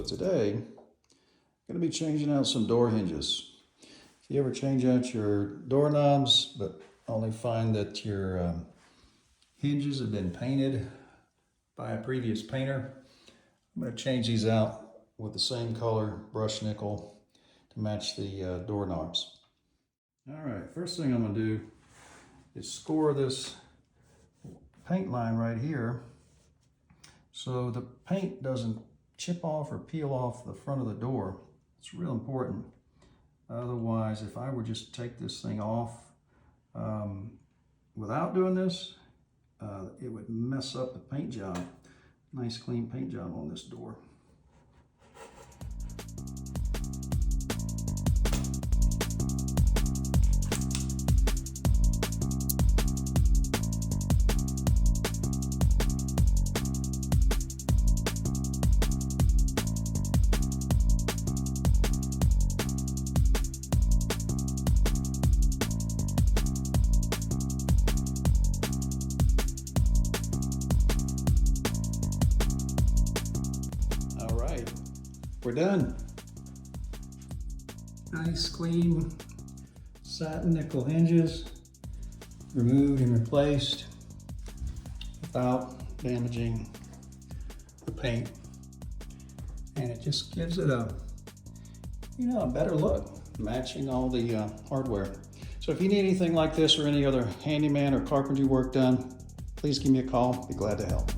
today, I'm going to be changing out some door hinges. If you ever change out your doorknobs, but only find that your hinges have been painted by a previous painter, I'm going to change these out with the same color brushed nickel to match the doorknobs. All right, first thing I'm going to do is score this paint line right here so the paint doesn't chip off or peel off the front of the door. It's real important. Otherwise, if I were just to take this thing off without doing this, it would mess up the paint job. Nice clean paint job on this door. We're done. Nice clean satin nickel hinges, removed and replaced without damaging the paint. And it just gives it a, a better look, matching all the hardware. So if you need anything like this or any other handyman or carpentry work done, please give me a call. Be glad to help.